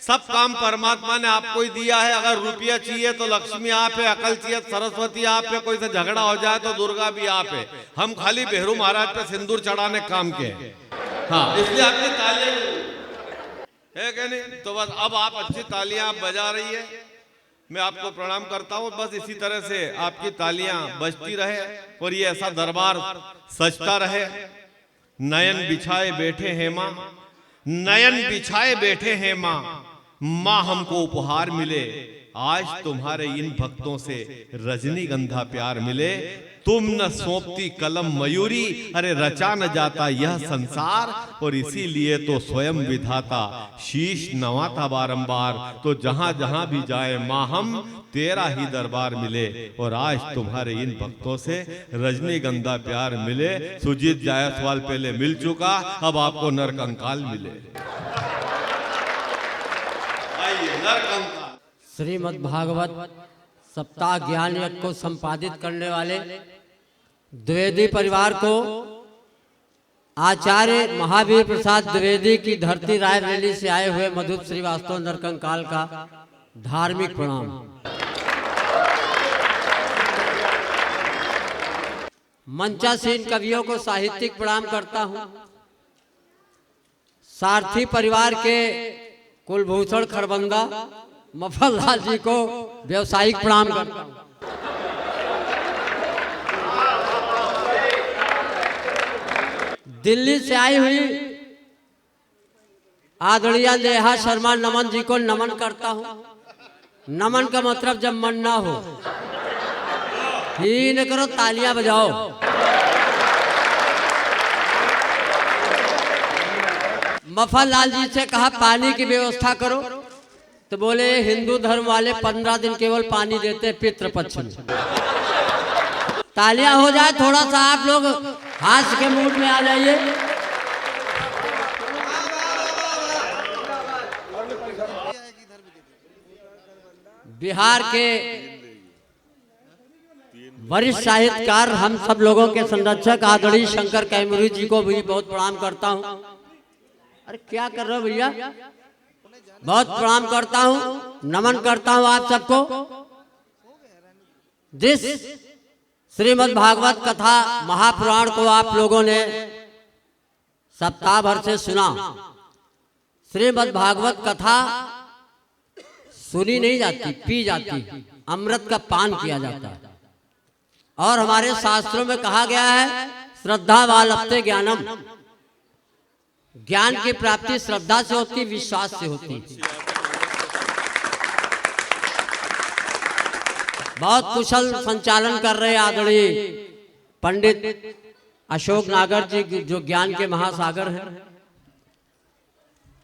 सब काम परमात्मा ने आपको ही दिया है। अगर रुपया चाहिए तो लक्ष्मी आप है, अकल चाहिए सरस्वती आप है, कोई से झगड़ा हो जाए तो दुर्गा भी आप है। हम खाली बेहरू महाराज पे सिंदूर चढ़ाने काम के हैं। हाँ, इसलिए आपकी तालियां है क्या नहीं? तो बस अब आप अच्छी तालियां आप बजा रही है, मैं आपको प्रणाम करता हूँ। बस इसी तरह से आपकी तालियां बजती रहे और ये ऐसा दरबार सजता रहे। नयन बिछाए बैठे हैं माँ, नयन बिछाए बैठे हैं माँ, माँ हमको उपहार मिले आज तुम्हारे इन भक्तों से रजनीगंधा प्यार मिले। तुम न सौंपती कलम मयूरी, अरे रचा न जाता यह संसार, और इसीलिए तो स्वयं विधाता शीश नवाता बारंबार। तो जहां जहां भी जाए माँ हम तेरा ही दरबार मिले, और आज तुम्हारे इन भक्तों से रजनीगंधा प्यार मिले। सुजीत जायसवाल पहले मिल चुका, अब आपको नरकंकाल मिले। आइए नरकंकाल। श्रीमद् भागवत सप्ताह ज्ञान यज्ञ को संपादित करने वाले द्विवेदी परिवार को आचार्य महावीर प्रसाद द्विवेदी की धरती रायबरेली से आए हुए मधुप श्रीवास्तव नरकंकाल का धार्मिक प्रणाम। मंचासीन कवियों को साहित्यिक प्रणाम करता हूँ। सारथी परिवार के कुलभूषण खरबंदा मफललाल जी को व्यवसायिक प्रणाम करता हूँ। दिल्ली से आई हुई आदरणीय नेहा शर्मा नमन जी को नमन करता हूँ। नमन का मतलब जब मन ना हो ही न करो, तालियां बजाओ। मफललाल जी से कहा पानी की व्यवस्था करो, तो बोले हिंदू धर्म वाले 15 दिन केवल पानी देते पितृपक्ष में। तालियां हो जाए, थोड़ा सा आप लोग हास्य के मूड में आ जाइए। बिहार के वरिष्ठ साहित्यकार, हम सब लोगों के संरक्षक आदरणीय शंकर कैमूरी जी को भी बहुत प्रणाम करता हूँ। अरे क्या कर रहे हो भैया? बहुत प्रणाम करता हूँ, नमन करता हूँ आप सबको। जिस श्रीमद् भागवत कथा महापुराण को आप लोगों ने सप्ताह भर से सुना, श्रीमद् भागवत कथा सुनी नहीं जाती, पी जाती, अमृत का पान किया जाता है। और हमारे शास्त्रों में कहा गया है श्रद्धा वालप्ते ज्ञानम, ज्ञान की प्राप्ति श्रद्धा से होती, विश्वास से होती। बहुत कुशल संचालन कर रहे आदरणीय पंडित अशोक नागर जी, जो ज्ञान के महासागर हैं,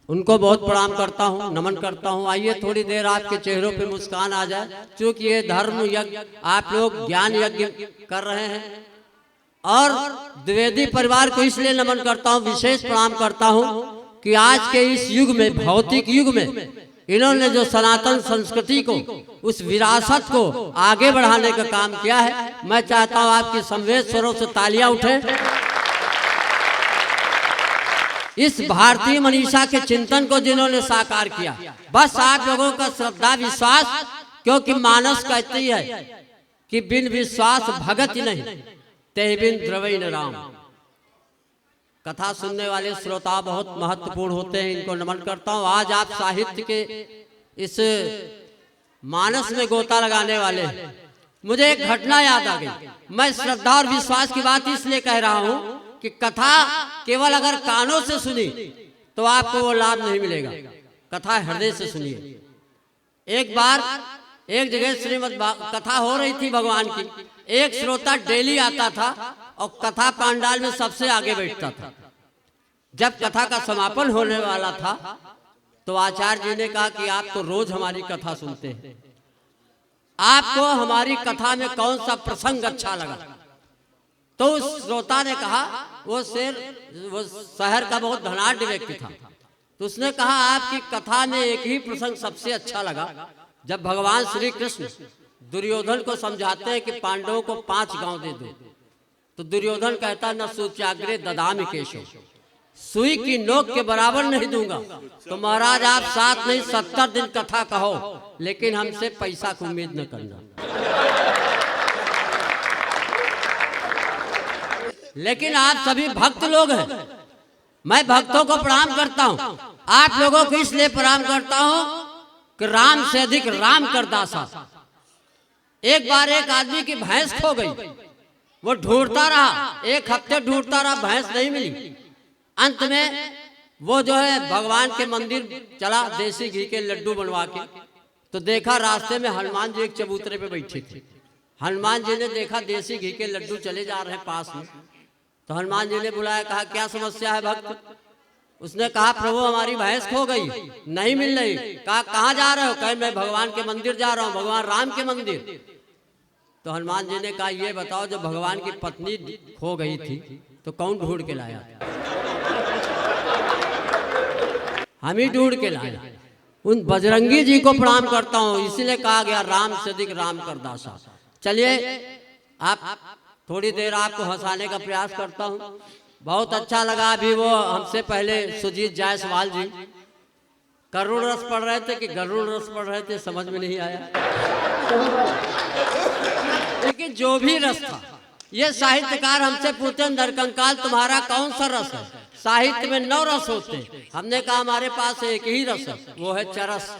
उनको बहुत प्रणाम करता हूँ, नमन करता हूँ। आइए थोड़ी देर आपके चेहरों पे मुस्कान आ जाए, क्योंकि ये धर्म यज्ञ आप लोग ज्ञान यज्ञ कर रहे हैं। और द्विवेदी परिवार को इसलिए नमन करता हूँ, विशेष प्रणाम करता हूँ कि आज के इस युग में, भौतिक युग में, इन्होंने जो सनातन संस्कृति को, उस विरासत को आगे बढ़ाने का काम किया है। मैं चाहता हूँ आपकी समवेत स्वरों से तालियां उठे। इस भारतीय मनीषा के चिंतन को जिन्होंने साकार किया, बस आप लोगों का श्रद्धा विश्वास, क्योंकि मानस कहती है कि बिन विश्वास भगत नहीं, ते बिन द्रवै न राम। कथा सुनने वाले श्रोता बहुत महत्वपूर्ण होते हैं, इनको नमन करता हूँ। आज आप साहित्य के इस मानस में गोता लगाने वाले हैं। मुझे एक घटना याद आ गई। मैं श्रद्धा और विश्वास की बात इसलिए कह रहा हूँ कि कथा केवल अगर कानों से सुनी तो आपको वो लाभ नहीं मिलेगा, कथा हृदय से सुनिए। एक बार एक जगह श्रीमद् कथा हो रही थी भगवान की, एक श्रोता डेली आता था और कथा पांडाल में सबसे आगे बैठता था। जब कथा का समापन होने वाला था तो आचार्य जी ने कहा कि आप तो रोज हमारी कथा सुनते हैं, आपको हमारी कथा में कौन सा प्रसंग अच्छा लगा? तो उस श्रोता ने कहा, वो शहर का बहुत धनाढ्य व्यक्ति था, तो उसने कहा आपकी कथा में एक ही प्रसंग सबसे अच्छा लगा, जब भगवान श्री कृष्ण दुर्योधन को समझाते हैं कि पांडवों को 5 गांव दे दो, तो दुर्योधन कहता न सूच्याग्रे ददामि केशव, सुई की नोक के बराबर नहीं दूंगा। तो महाराज आप 7 नहीं 70 दिन कथा कहो, लेकिन हमसे पैसा की उम्मीद न करना। लेकिन आप सभी भक्त लोग हैं, मैं भक्तों को प्रणाम करता हूं। आप लोगों को इसलिए प्रणाम करता हूं कि राम से अधिक राम कर दासा। एक बार एक आदमी की भैंस खो गई, वो ढूंढता रहा, 1 हफ्ते ढूंढता रहा, भैंस नहीं मिली। अंत में वो जो है भगवान के मंदिर चला देसी घी के लड्डू बनवा के, तो देखा रास्ते में हनुमान जी एक चबूतरे पे बैठे थे। हनुमान जी ने देखा देसी घी के लड्डू चले जा रहे हैं पास में, तो हनुमान जी ने बुलाया, कहा क्या समस्या है भक्त? उसने कहा प्रभु हमारी भैंस खो गई, नहीं मिल रही। कहा कहाँ जा रहे हो? कहे मैं भगवान के मंदिर जा रहा हूँ, भगवान राम के मंदिर। तो हनुमान जी ने कहा ये बताओ जब भगवान की पत्नी खो गई थी तो कौन ढूंढ के लाया? हम ही ढूंढ के लाए। उन बजरंगी जी को प्रणाम करता हूँ, इसीलिए कहा गया राम से अधिक राम कर दासा। चलिए आप थोड़ी देर आपको हंसाने का प्रयास करता हूँ। बहुत अच्छा लगा। अभी वो हमसे पहले सुजीत जायसवाल जी करुण रस पढ़ रहे थे कि गरुड़ रस पढ़ रहे थे, समझ में नहीं आया। लेकिन जो भी रस था, ये साहित्यकार हमसे पूछते नरकंकाल तुम्हारा कौन सा रस है? साहित्य में 9 रस होते हैं। हमने कहा हमारे पास एक ही रस है, वो है चरस।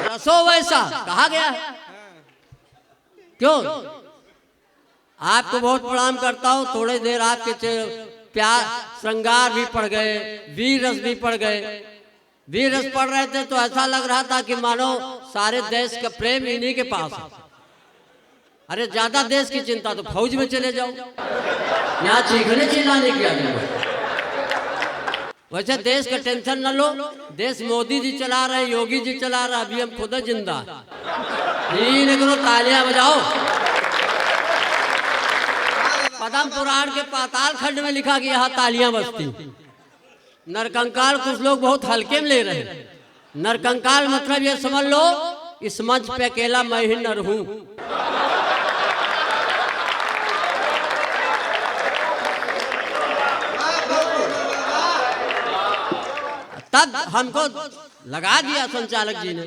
रसो वैसा कहा गया है। क्यों? आपको बहुत प्रणाम करता हूँ। थोड़ी देर आपके प्यार श्रृंगार भी पढ़ गए, वीर रस भी पढ़ गए। वीर रस पढ़ रहे थे तो ऐसा लग रहा था कि मानो सारे देश का प्रेम इन्हीं के पास है। अरे ज्यादा देश की चिंता तो फौज में चले जाओ, यहाँ चीखने चिल्लाने की आदत। वैसे देश का टेंशन न लो, देश मोदी जी चला रहे, योगी जी चला रहे, अभी हम खुद जिंदा। करो तालियां बजाओ। पद्म पुराण के पाताल खंड में लिखा गया यहाँ तालियां बजती। नरकंकाल कुछ लोग बहुत हल्के में ले रहे हैं। नरकंकाल मतलब ये समझ लो इस मंच पे अकेला मैं ही नर हूं। तब हमको लगा दिया संचालक जी ने।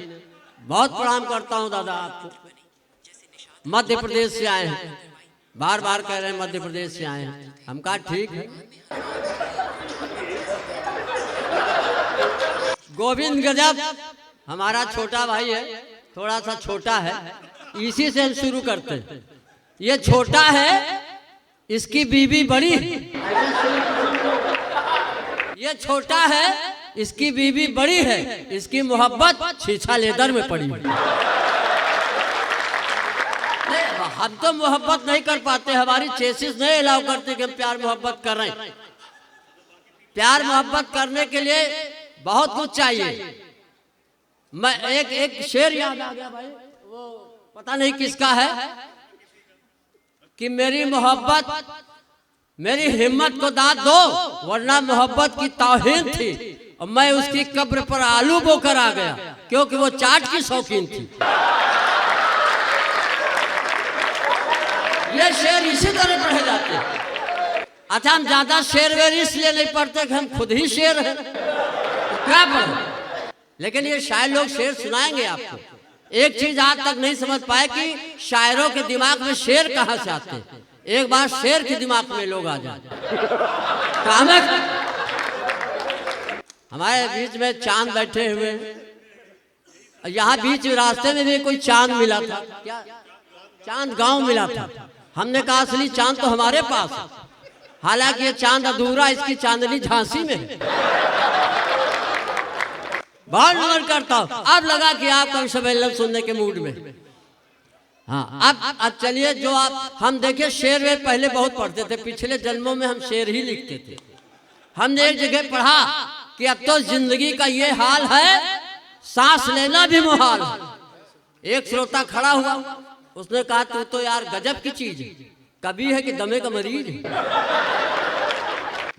बहुत प्रणाम करता हूं दादा आपको। मध्य प्रदेश से आए हैं, बार बार कह रहे हैं मध्य प्रदेश से आए हैं। हम कहा ठीक है। गोविंद गजब हमारा छोटा भाई है, थोड़ा सा छोटा है, इसी से हम शुरू करते हैं। ये छोटा है, इसकी बीवी बड़ी है। ये छोटा है, इसकी बीवी बड़ी है, इसकी मोहब्बत छीछा लेदर में पड़ी है। हम तो मोहब्बत नहीं कर पाते, हमारी चेसिस नहीं अलाउ करते कि हम प्यार मोहब्बत कर रहे हैं। प्यार मोहब्बत करने के लिए बहुत कुछ चाहिए। मैं एक शेर याद आ गया भाई, वो पता नहीं किसका है कि मेरी मोहब्बत मेरी हिम्मत को दाद दो, वरना मोहब्बत की तौहीन थी और मैं उसकी कब्र पर आलू बोकर आ गया, क्योंकि वो चाट की शौकीन थी। ये शेर इसी तरह पढ़े जाते हैं। अच्छा हम ज्यादा शेर वेर इसलिए नहीं पढ़ते कि हम खुद ही शेर हैं, क्या पढ़े। लेकिन ये शायर लोग शेर सुनाएंगे आपको। एक चीज आज तक नहीं समझ पाए कि शायरों के दिमाग में शेर कहां से आते हैं। एक बार शेर के दिमाग में लोग आ जाए। हमारे बीच में चांद बैठे हुए, यहाँ बीच रास्ते में भी कोई चांद मिला था। क्या चांद गांव मिला था। हमने कहा असली चांद तो हमारे पास है, हालांकि ये चांद अधूरा, इसकी चांदनी झांसी में है। बहुत नमन करता हूँ। अब लगा कि आप कभी सम्मेलन सुनने के मूड में। हाँ अब चलिए, जो आप हम देखिए शेर वेर पहले बहुत पढ़ते थे, पिछले जन्मों में हम शेर ही लिखते थे। हमने एक जगह पढ़ा कि अब तो जिंदगी का ये हाल है, सांस लेना भी मुहाल है। एक श्रोता खड़ा हुआ, उसने कहा तू तो यार गजब की चीज है, कभी है कि दमे का मरीज है।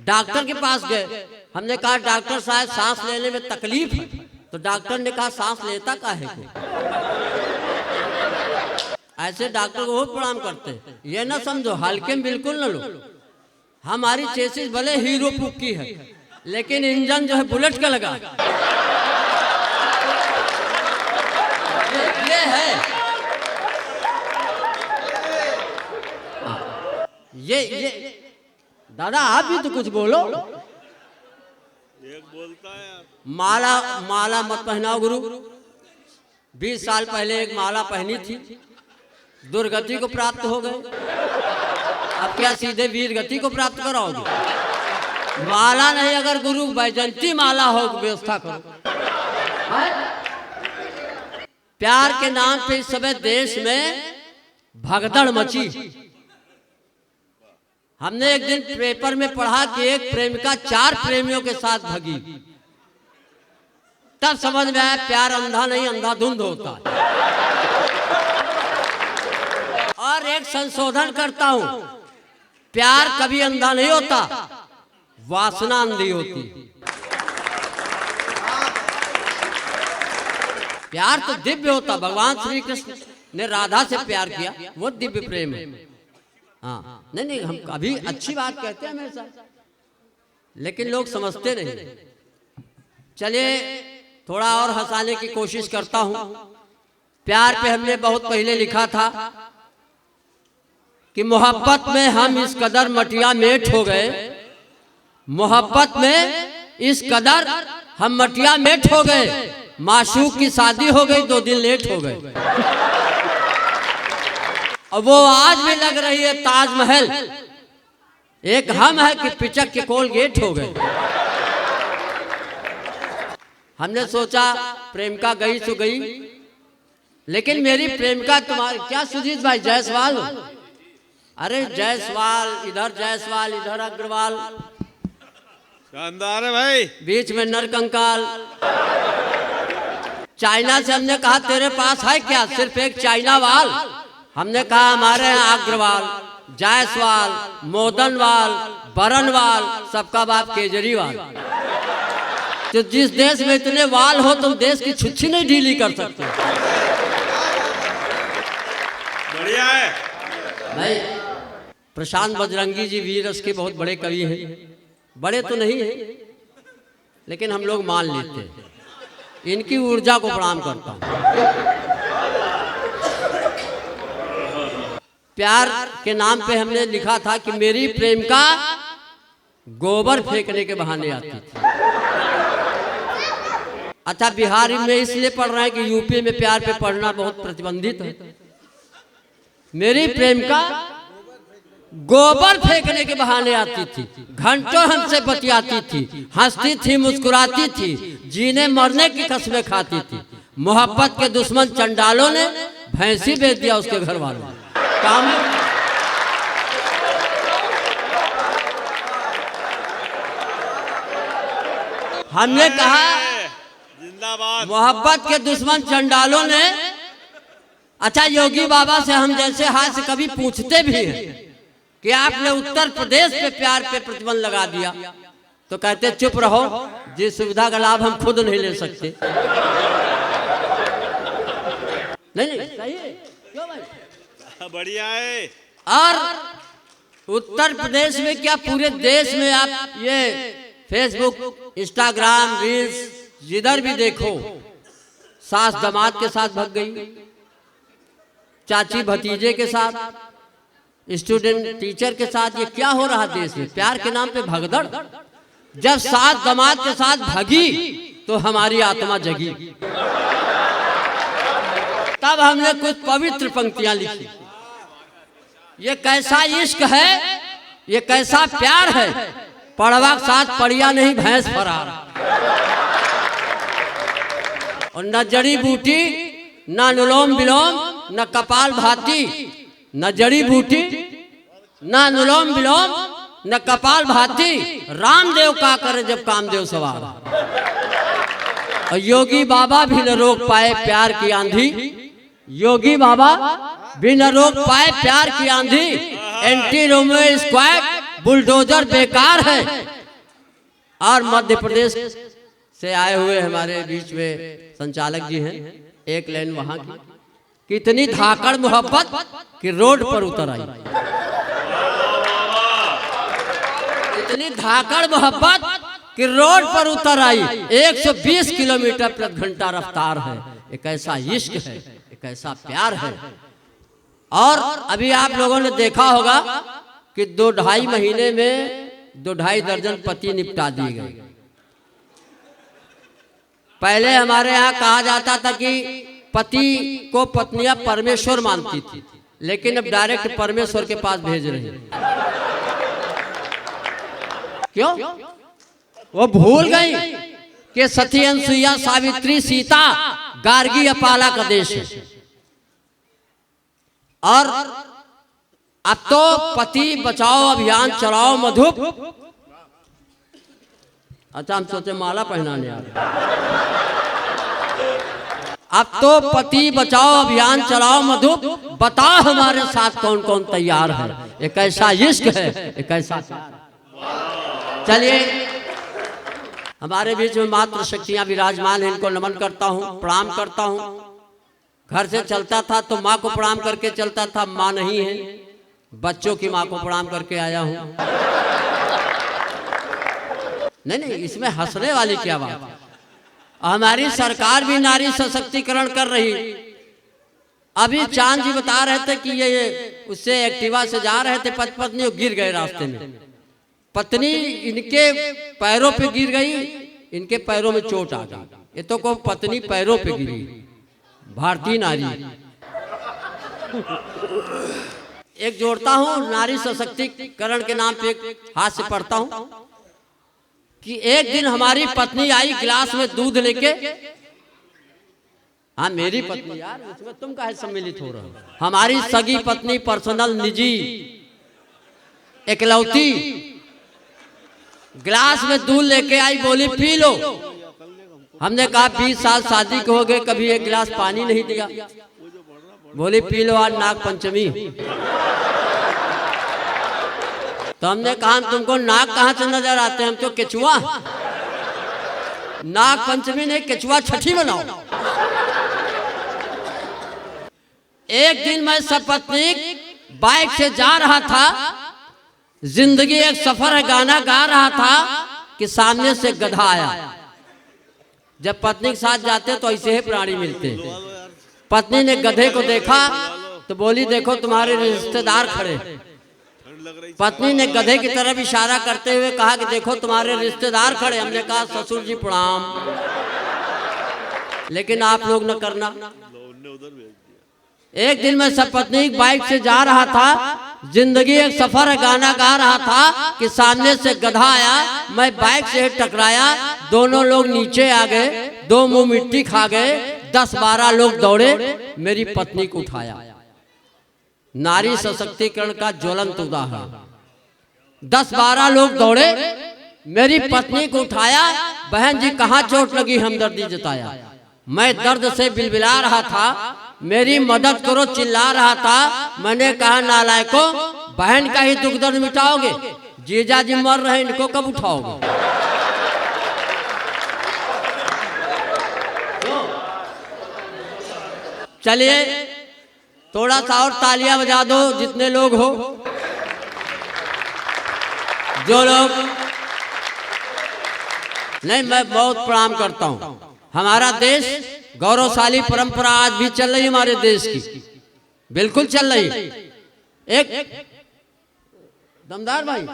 डॉक्टर के पास गए, हमने कहा डॉक्टर साहब सांस लेने में तकलीफ है। तो डॉक्टर ने कहा सांस लेता काहे को। ऐसे डॉक्टर को बहुत प्रणाम करते हैं। ये ना समझो हल्के में बिल्कुल ना लो। हमारी चेसिस भले हीरो पुक की है, लेकिन इंजन जो है बुलेट का लगा। ये है, ये दादा आप भी तो कुछ बोलो। एक बोलता है माला माला मत पहनाओ गुरु। 20 साल पहले एक माला पहनी थी, दुर्गति को प्राप्त हो गए। अब क्या सीधे वीर गति को प्राप्त कराओगे? माला नहीं, अगर गुरु बैजंती माला हो व्यवस्था करो। प्यार के नाम पे इस समय देश में भगदड़ मची। हमने एक दिन पेपर में पढ़ा कि एक प्रेमिका 4 प्रेमियों के साथ भगी। तब समझ में आया प्यार अंधा नहीं, अंधाधुंध होता है। और एक संशोधन करता हूं, प्यार कभी अंधा नहीं होता, वासना अंधी होती। प्यार तो दिव्य होता। भगवान श्री कृष्ण ने राधा से प्यार किया, वो दिव्य प्रेम है। हाँ, नहीं हम अभी अच्छी बात कहते हैं हमेशा, लेकिन लोग समझते नहीं। चलिए थोड़ा और हंसाने की कोशिश करता हूं। प्यार पे हमने बहुत पहले लिखा था कि मोहब्बत में हम इस कदर मटिया मेट हो गए, मोहब्बत में इस कदर हम मटिया मेट हो गए, माशूक की शादी हो गई 2 दिन लेट हो गए। और वो आज भी लग रही है ताजमहल, एक हम है कि पिचक के कोलगेट हो गए। हमने सोचा प्रेमिका गई तो गई, लेकिन मेरी प्रेमिका तुम्हारी क्या सुजीत भाई जायसवाल, अरे जायसवाल इधर अग्रवाल, शानदार है भाई, बीच में नरकंकाल। चाइना से हमने कहा तेरे पास है क्या, सिर्फ एक चाइना वाल। हमने कहा हमारे यहाँ अग्रवाल, जायसवाल, मोदनवाल, बरनवाल, सबका बाप केजरीवाल। तो जिस देश में इतने वाल हो तुम देश की छुच्छी नहीं ढीली कर सकते। बढ़िया है भाई। प्रशांत बजरंगी जी वीर रस के बहुत बड़े कवि हैं, बड़े तो नहीं हैं लेकिन हम लोग मान लेते हैं। इनकी ऊर्जा को प्रणाम करता हूं। प्यार के नाम पे हमने लिखा था कि मेरी प्रेमिका गोबर फेंकने के बहाने आती थी। अच्छा, बिहार में इसलिए पढ़ रहे हैं कि यूपी में प्यार पे पढ़ना बहुत प्रतिबंधित है। मेरी प्रेमिका गोबर फेंकने के बहाने आती थी, घंटों हमसे बतियाती थी, हंसती थी, मुस्कुराती थी, जीने मरने की कस्में खाती थी। मोहब्बत के दुश्मन चंडालों ने भैंसी बेच दिया उसके घर वालों ने। काम हमने कहा जिंदाबाद। मोहब्बत के दुश्मन चंडालों ने। अच्छा, योगी बाबा से हम जैसे हाथ से कभी पूछते भी हैं कि आपने उत्तर प्रदेश पे प्यार पे प्रतिबंध लगा दिया, तो कहते चुप रहो, जिस सुविधा का लाभ हम खुद नहीं ले सकते। नहीं सही है क्यों भाई? बढ़िया है। और उत्तर प्रदेश में क्या पूरे देश में आप ये फेसबुक, इंस्टाग्राम, रील्स जिधर भी देखो, सास दामाद के साथ भग गई, चाची भतीजे के साथ, स्टूडेंट टीचर के साथ। ये क्या हो रहा देश में? प्यार के नाम पे भगदड़। जब सास दामाद के साथ भगी तो हमारी आत्मा जगी। तब हमने कुछ पवित्र पंक्तियां लिखी। ये कैसा इश्क है, ये कैसा प्यार है, पड़वा के साथ पड़िया नहीं भैंस फरार। और न जड़ी बूटी, न अनुलोम विलोम, न कपाल भाती, न जड़ी बूटी, न अनुलोम विलोम, न कपाल भाती, रामदेव का करे जब कामदेव सवार। और योगी बाबा भी न रोक पाए प्यार की आंधी, योगी बाबा भी न रोक पाए प्यार की आंधी। एंटी रोमियो स्क्वाड बुलडोजर बेकार है। और मध्य प्रदेश से आए हुए हमारे बीच में संचालक जी हैं, एक लाइन वहां की, कितनी धाकड़ मोहब्बत कि रोड पर उतर आई। इतनी धाकड़ मोहब्बत कि रोड पर उतर आई। 120 किलोमीटर प्रति घंटा रफ्तार है। एक ऐसा इश्क है, एक ऐसा प्यार है। और अभी आप लोगों ने देखा होगा कि 2-2.5 महीने में 2-2.5 दर्जन पति निपटा दिए गए। पहले हमारे यहाँ कहा जाता था कि पति को पत्नियां परमेश्वर मानती थी, लेकिन अब डायरेक्ट परमेश्वर के पास भेज रहे हैं। क्यों? वो भूल गई कि सती अनसुईया, सावित्री, सीता, गार्गी अपाला का देश है। और अब तो पति बचाओ अभियान चलाओ मधुप। अच्छा, हम सोचे माला पहनाने आ रहे। अब तो पति बचाओ अभियान चलाओ मधुप, बता हमारे साथ कौन कौन तैयार है। एक ऐसा इश्क है, एक ऐसा। चलिए, हमारे बीच में मातृ शक्तियां विराजमान हैं, इनको नमन करता हूं, प्रणाम करता हूं। घर से चलता था तो माँ को प्रणाम करके चलता था, माँ नहीं है, बच्चों की माँ को प्रणाम करके आया हूं। नहीं, इसमें हंसने वाली क्या बात है। हमारी सरकार भी नारी सशक्तिकरण कर रही। अभी चांद जी बता रहे थे कि ये उससे एक्टिवा से जा रहे थे, पत्नी गिर गए रास्ते में। पत्नी इनके पैरों पे गिर गई, इनके पैरों में चोट आ गई। ये तो को पत्नी पैरों पे गिरी, भारतीय नारी। एक जोड़ता हूं, नारी सशक्तिकरण के नाम पे एक हाथ से पढ़ता हूं कि एक दिन हमारी पत्नी आई गिलास में दूध लेके। हाँ, मेरी पत्नी यार, इसमें तुम काहे सम्मिलित हो रहे हो। हमारी सगी पत्नी, पर्सनल, निजी, एकलौती, गिलास में दूध लेके आई, बोली पी लो। हमने कहा 20 साल शादी के हो गए, कभी एक गिलास पानी नहीं दिया। बोली पी लो, आज नाग पंचमी। तो हमने कहा तुमको नाग कहाँ से नजर आते हैं, हम तो केचुआ। नाग पंचमी नहीं, केचुआ छठी मनाओ। एक दिन मैं सपत्नीक बाइक से जा रहा था, जिंदगी एक सफर है गाना गा रहा था कि सामने से गधा आया। जब पत्नी के साथ जाते तो ऐसे ही प्राणी मिलते। पत्नी ने गधे को देखा तो बोली देखो तुम्हारे रिश्तेदार खड़े। पत्नी ने गधे की तरफ इशारा करते हुए कहा कि देखो तुम्हारे रिश्तेदार खड़े। हमने कहा ससुर जी प्रणाम, लेकिन आप लोग न करना। एक दिन मैं सपत्नी बाइक से जा रहा था, जिंदगी एक सफर है गाना गा रहा था कि सामने से गधा आया। मैं बाइक से टकराया, दोनों लोग नीचे आ गए, 2 मुंह मिट्टी खा गए। 10-12 लोग दौड़े, मेरी पत्नी को उठाया। नारी सशक्तिकरण का ज्वलंत उदाहरण। 10-12 लोग दौड़े, मेरी पत्नी को उठाया। बहन जी कहाँ चोट लगी, हमदर्दी जताया। मैं दर्द से बिलबिला रहा था, मेरी मदद करो चिल्ला रहा था। मैंने कहा नालायको, बहन का ही दुख दर्द मिटाओगे, जीजा जी मर रहे, इनको कब उठाओगे। चलिए थोड़ा सा और तालियां बजा दो जितने लोग हो। जो लोग नहीं, मैं बहुत प्रणाम करता हूं। हमारा देश गौरवशाली परंपरा आज भी चल रही है, हमारे देश की बिल्कुल चल रही। एक दमदार भाई,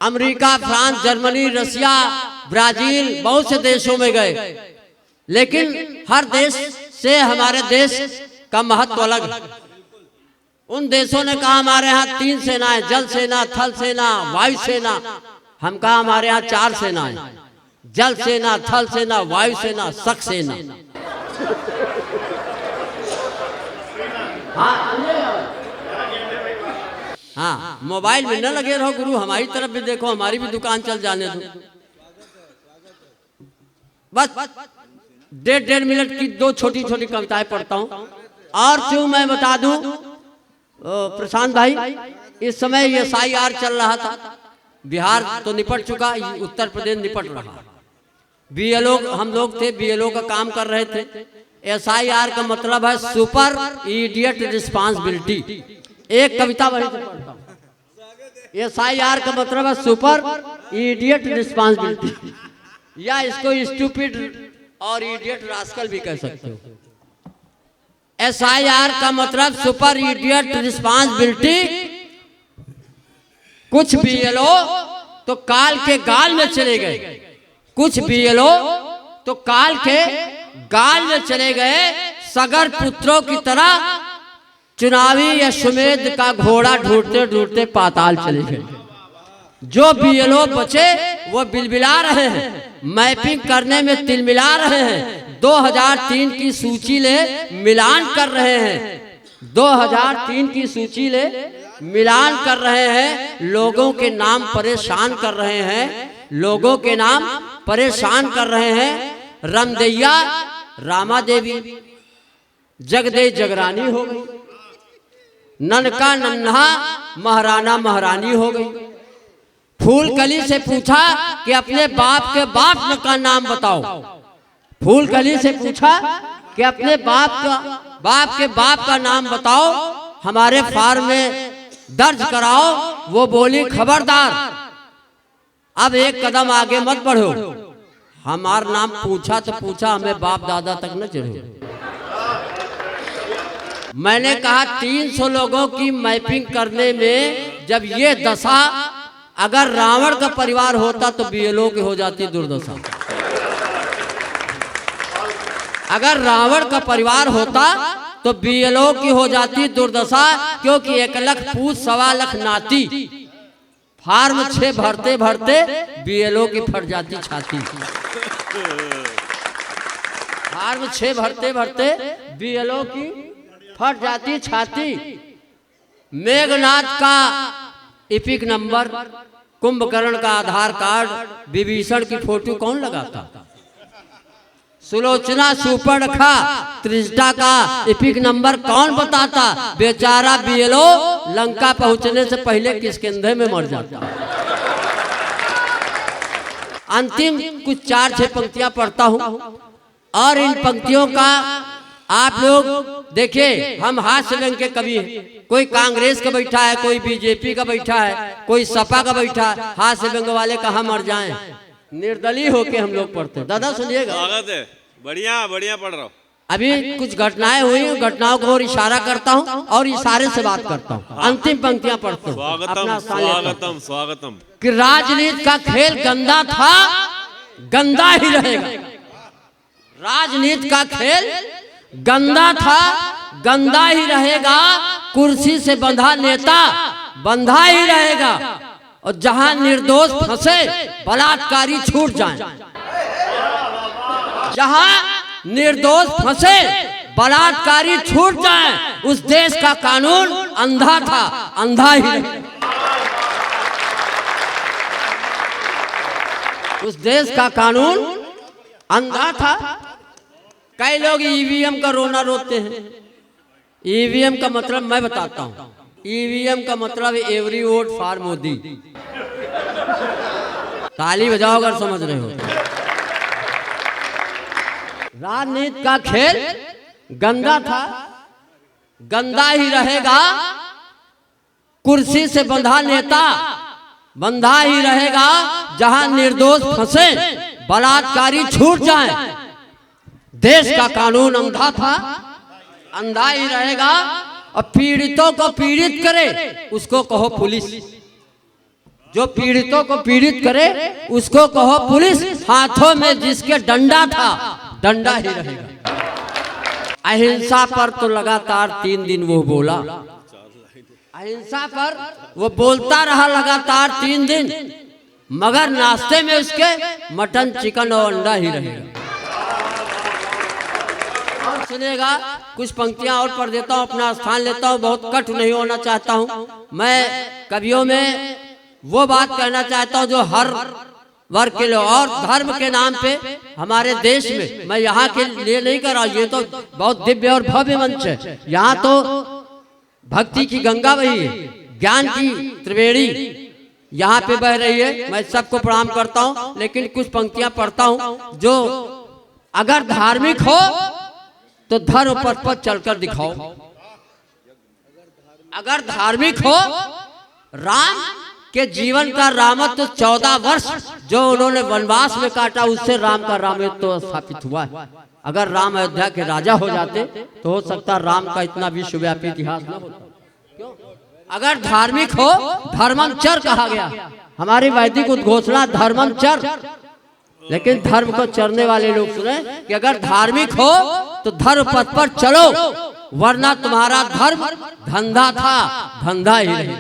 अमेरिका, फ्रांस, जर्मनी, रसिया, ब्राजील, बहुत से देशों में गए, लेकिन हर देश से हमारे देश का महत्व अलग है। उन देशों ने कहा हमारे यहाँ 3 सेनाएं, जल सेना, थल सेना, वायु सेना। हम कहा हमारे यहाँ 4 सेनाएं, जल सेना, थल सेना, वायु सेना, शक सेना। हाँ, मोबाइल में न लगे रहो गुरु, हमारी तरफ भी देखो, हमारी भी दुकान चल जाने दो। बस 1.5 मिनट की 2 छोटी छोटी कविताएं पढ़ता हूँ। और क्यों मैं बता दूं प्रशांत भाई, इस समय ये SIR चल रहा था। बिहार तो निपट चुका, उत्तर प्रदेश निपट रहा। BLO हम लोग थे, BLO का काम कर रहे थे। SIR का मतलब है सुपर इडियट रिस्पांसिबिलिटी। एक कविता वही से पढ़ता हूं। SIR का मतलब है सुपर इडियट रिस्पांसिबिलिटी, या इसको स्टूपिड और इडियट रास्कल भी कह सकते हो। SIR का मतलब सुपर इडियट रिस्पांसिबिलिटी। कुछ BLO तो काल के गाल में चले गए, कुछ BLO तो काल के गाल में चले गए, सगर पुत्रों की तरह चुनावी अश्वमेध का घोड़ा ढूंढते ढूंढते पाताल चले गए। जो BLO बचे वो बिलबिला रहे हैं, मैपिंग करने में तिलमिला रहे हैं, 2003 की सूची ले मिलान कर रहे हैं, 2003 की सूची ले मिलान कर रहे हैं, लोगों के नाम परेशान कर रहे हैं, लोगों के नाम परेशान कर रहे हैं। रमदैया रामा देवी, जगदे जगरानी हो गई, ननका नन्हा महाराना महारानी हो गई। फूलकली से पूछा कि अपने बाप के बाप का नाम बताओ, फूलकली से पूछा कि अपने बाप के बाप का नाम बताओ, हमारे फार्म में दर्ज कराओ। वो बोली खबरदार, अब एक कदम आगे मत बढ़ो, हमारा नाम पूछा तो पूछा, हमें बाप दादा तक न चढ़ो। मैंने कहा 300 लोगों की मैपिंग करने में जब ये दशा, अगर रावण का परिवार होता तो BLO की हो जाती दुर्दशा। अगर रावण का परिवार होता तो BLO की हो जाती दुर्दशा, क्योंकि 1 लाख पूछ 1.25 लाख नाती, फार्म 6 भरते भरते BLO की फट जाती छाती, फार्म 6 भरते भरते BLO की फट जाती छाती। मेघनाथ का इपिक नंबर, कुंभकर्ण का आधार कार्ड, विभीषण की फोटो कौन लगाता, सुलोचना सुपर्णखा त्रिष्टा का इपिक नंबर कौन बताता। बेचारा BLO लंका पहुंचने से पहले किसके अंधे में मर जाता। अंतिम कुछ 4-6 पंक्तियां पढ़ता हूं, और इन पंक्तियों का आप लोग देखिए, हम हास्य व्यंग के कवि हैं, कोई कांग्रेस का बैठा है, कोई BJP का बैठा है, कोई सपा का बैठा है, हास्य व्यंग वाले कहाँ मर जाएं, निर्दलीय होके हम लोग पढ़ते हैं। दादा सुनिएगा, स्वागत है, बढ़िया बढ़िया पढ़ रहा हूँ। अभी कुछ घटनाएं हुई, घटनाओं को और इशारा करता हूँ और इशारे से बात करता हूँ। अंतिम पंक्तियां पढ़ता हूँ, अपना स्वागतम स्वागतम। कि राजनीति का खेल गंदा था, गंदा ही रहेगा। राजनीति का खेल गंदा था, गंदा ही रहेगा। कुर्सी से बंधा नेता बंधा ही रहेगा, और जहां निर्दोष फंसे बलात्कारी छूट जाएं, जहां निर्दोष फंसे बलात्कारी छूट जाएं, उस देश का कानून अंधा था, अंधा ही रहेगा। उस देश का कानून अंधा था। कई लोग EVM का रोना रोते हैं। EVM का मतलब मैं बताता हूं, EVM का मतलब एवरी वोट फॉर मोदी। ताली बजाओ अगर समझ रहे हो। राजनीति का खेल गंदा था, गंदा ही रहेगा। कुर्सी से बंधा नेता बंधा ही रहेगा, जहां निर्दोष फंसे बलात्कारी छूट जाए। देश का कानून अंधा था, अंधा ही रहेगा। और पीड़ितों को पीड़ित करे उसको कहो पुलिस, जो पीड़ितों को पीड़ित करे उसको कहो पुलिस। हाथों में जिसके डंडा था डंडा ही रहेगा। अहिंसा पर तो लगातार 3 दिन वो बोला, अहिंसा पर वो बोलता रहा लगातार 3 दिन, मगर नाश्ते में उसके मटन चिकन और अंडा ही रहेगा। और सुनेगा, कुछ पंक्तियां और पढ़ देता हूँ, अपना स्थान लेता हूँ, बहुत कट नहीं होना चाहता हूँ। मैं कवियों में वो बात कहना चाहता हूँ जो हर वर्ग के लोग, और धर्म के नाम पे हमारे देश में, मैं यहाँ के लिए नहीं कर रहा, ये तो बहुत दिव्य और भव्य मंच है। यहाँ तो भक्ति की गंगा बही है, ज्ञान की त्रिवेणी यहाँ पे बह रही है। मैं सबको प्रणाम करता हूँ, लेकिन कुछ पंक्तियां पढ़ता हूँ जो अगर धार्मिक हो तो धर्म पथ पर चलकर दिखाओ। अगर धार्मिक हो, राम कि जीवन का रामत्व 14 वर्ष जो उन्होंने वनवास में काटा, उससे राम का रामत्व तो स्थापित हुआ है। अगर राम अयोध्या के राजा हो जाते तो हो सकता राम का इतना विश्वव्यापी इतिहास न होता। क्यों? अगर धार्मिक हो, धर्ममचर कहा गया, हमारी वैदिक उद्घोषणा धर्ममचर। लेकिन धर्म को चरने वाले लोग सुने कि अगर धार्मिक हो तो धर्म पथ पर चलो, वरना तुम्हारा धर्म धंधा था, धंधा ही नहीं।